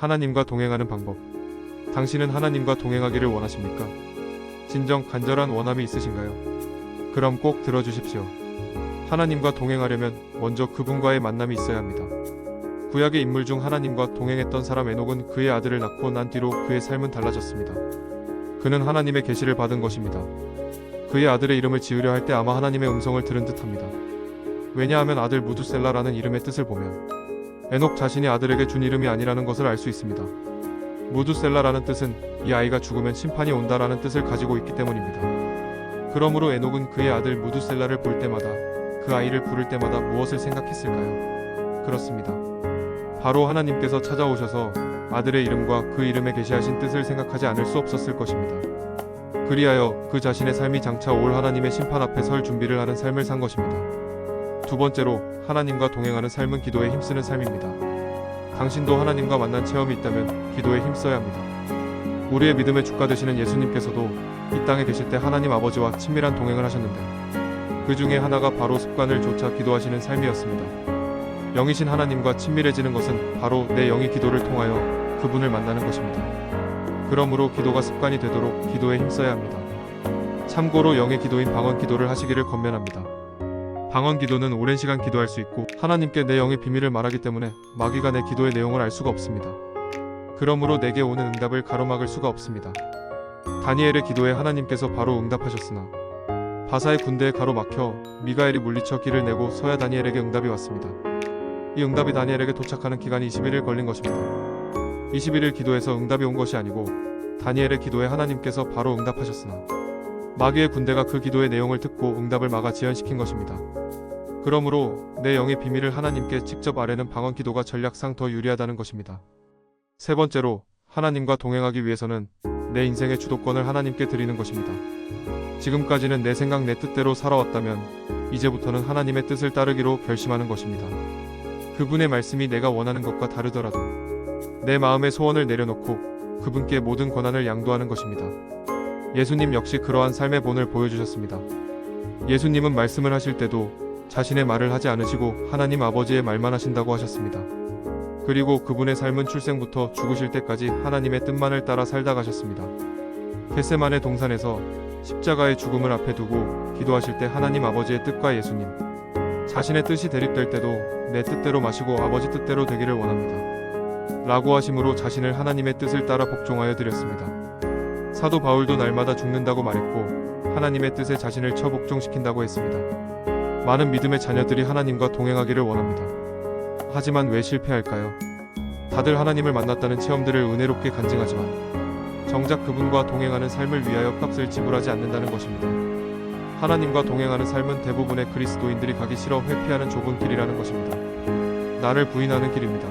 하나님과 동행하는 방법. 당신은 하나님과 동행하기를 원하십니까? 진정 간절한 원함이 있으신가요? 그럼 꼭 들어주십시오. 하나님과 동행하려면 먼저 그분과의 만남이 있어야 합니다. 구약의 인물 중 하나님과 동행했던 사람 에녹은 그의 아들을 낳고 난 뒤로 그의 삶은 달라졌습니다. 그는 하나님의 계시를 받은 것입니다. 그의 아들의 이름을 지으려 할 때 아마 하나님의 음성을 들은 듯합니다. 왜냐하면 아들 무두셀라라는 이름의 뜻을 보면 에녹 자신이 아들에게 준 이름이 아니라는 것을 알 수 있습니다. 무두셀라라는 뜻은 이 아이가 죽으면 심판이 온다라는 뜻을 가지고 있기 때문입니다. 그러므로 에녹은 그의 아들 무두셀라를 볼 때마다, 그 아이를 부를 때마다 무엇을 생각했을까요? 그렇습니다. 바로 하나님께서 찾아오셔서 아들의 이름과 그 이름에 계시하신 뜻을 생각하지 않을 수 없었을 것입니다. 그리하여 그 자신의 삶이 장차 올 하나님의 심판 앞에 설 준비를 하는 삶을 산 것입니다. 두 번째로, 하나님과 동행하는 삶은 기도에 힘쓰는 삶입니다. 당신도 하나님과 만난 체험이 있다면 기도에 힘써야 합니다. 우리의 믿음의 주가 되시는 예수님께서도 이 땅에 계실 때 하나님 아버지와 친밀한 동행을 하셨는데, 그 중에 하나가 바로 습관을 좇아 기도하시는 삶이었습니다. 영이신 하나님과 친밀해지는 것은 바로 내 영이 기도를 통하여 그분을 만나는 것입니다. 그러므로 기도가 습관이 되도록 기도에 힘써야 합니다. 참고로 영의 기도인 방언 기도를 하시기를 권면합니다. 방언 기도는 오랜 시간 기도할 수 있고 하나님께 내 영의 비밀을 말하기 때문에 마귀가 내 기도의 내용을 알 수가 없습니다. 그러므로 내게 오는 응답을 가로막을 수가 없습니다. 다니엘의 기도에 하나님께서 바로 응답하셨으나 바사의 군대에 가로막혀 미가엘이 물리쳐 길을 내고 서야 다니엘에게 응답이 왔습니다. 이 응답이 다니엘에게 도착하는 기간이 21일 걸린 것입니다. 21일 기도에서 응답이 온 것이 아니고 다니엘의 기도에 하나님께서 바로 응답하셨으나 마귀의 군대가 그 기도의 내용을 듣고 응답을 막아 지연시킨 것입니다. 그러므로 내 영의 비밀을 하나님께 직접 아뢰는 방언 기도가 전략상 더 유리하다는 것입니다. 세 번째로, 하나님과 동행하기 위해서는 내 인생의 주도권을 하나님께 드리는 것입니다. 지금까지는 내 생각 내 뜻대로 살아왔다면 이제부터는 하나님의 뜻을 따르기로 결심하는 것입니다. 그분의 말씀이 내가 원하는 것과 다르더라도 내 마음의 소원을 내려놓고 그분께 모든 권한을 양도하는 것입니다. 예수님 역시 그러한 삶의 본을 보여주셨습니다. 예수님은 말씀을 하실 때도 자신의 말을 하지 않으시고 하나님 아버지의 말만 하신다고 하셨습니다. 그리고 그분의 삶은 출생부터 죽으실 때까지 하나님의 뜻만을 따라 살다 가셨습니다. 겟세마네 동산에서 십자가의 죽음을 앞에 두고 기도하실 때 하나님 아버지의 뜻과 예수님, 자신의 뜻이 대립될 때도 내 뜻대로 마시고 아버지 뜻대로 되기를 원합니다. 라고 하심으로 자신을 하나님의 뜻을 따라 복종하여 드렸습니다. 사도 바울도 날마다 죽는다고 말했고 하나님의 뜻에 자신을 처복종시킨다고 했습니다. 많은 믿음의 자녀들이 하나님과 동행하기를 원합니다. 하지만 왜 실패할까요? 다들 하나님을 만났다는 체험들을 은혜롭게 간증하지만 정작 그분과 동행하는 삶을 위하여 값을 지불하지 않는다는 것입니다. 하나님과 동행하는 삶은 대부분의 그리스도인들이 가기 싫어 회피하는 좁은 길이라는 것입니다. 나를 부인하는 길입니다.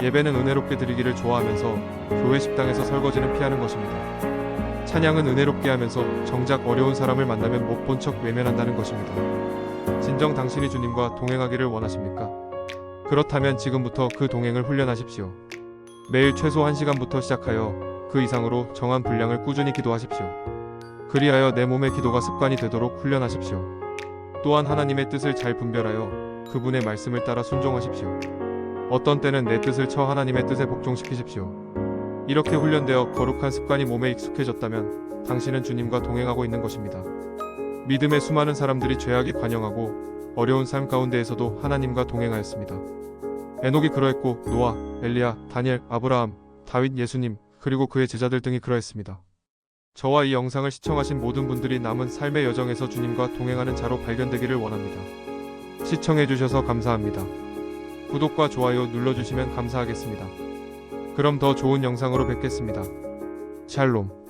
예배는 은혜롭게 드리기를 좋아하면서 교회 식당에서 설거지는 피하는 것입니다. 찬양은 은혜롭게 하면서 정작 어려운 사람을 만나면 못 본 척 외면한다는 것입니다. 진정 당신이 주님과 동행하기를 원하십니까? 그렇다면 지금부터 그 동행을 훈련하십시오. 매일 최소 1시간부터 시작하여 그 이상으로 정한 분량을 꾸준히 기도하십시오. 그리하여 내 몸의 기도가 습관이 되도록 훈련하십시오. 또한 하나님의 뜻을 잘 분별하여 그분의 말씀을 따라 순종하십시오. 어떤 때는 내 뜻을 쳐 하나님의 뜻에 복종시키십시오. 이렇게 훈련되어 거룩한 습관이 몸에 익숙해졌다면 당신은 주님과 동행하고 있는 것입니다. 믿음의 수많은 사람들이 죄악에 관영하고 어려운 삶 가운데에서도 하나님과 동행하였습니다. 에녹이 그러했고 노아, 엘리야, 다니엘, 아브라함, 다윗, 예수님, 그리고 그의 제자들 등이 그러했습니다. 저와 이 영상을 시청하신 모든 분들이 남은 삶의 여정에서 주님과 동행하는 자로 발견되기를 원합니다. 시청해주셔서 감사합니다. 구독과 좋아요 눌러주시면 감사하겠습니다. 그럼 더 좋은 영상으로 뵙겠습니다. 샬롬.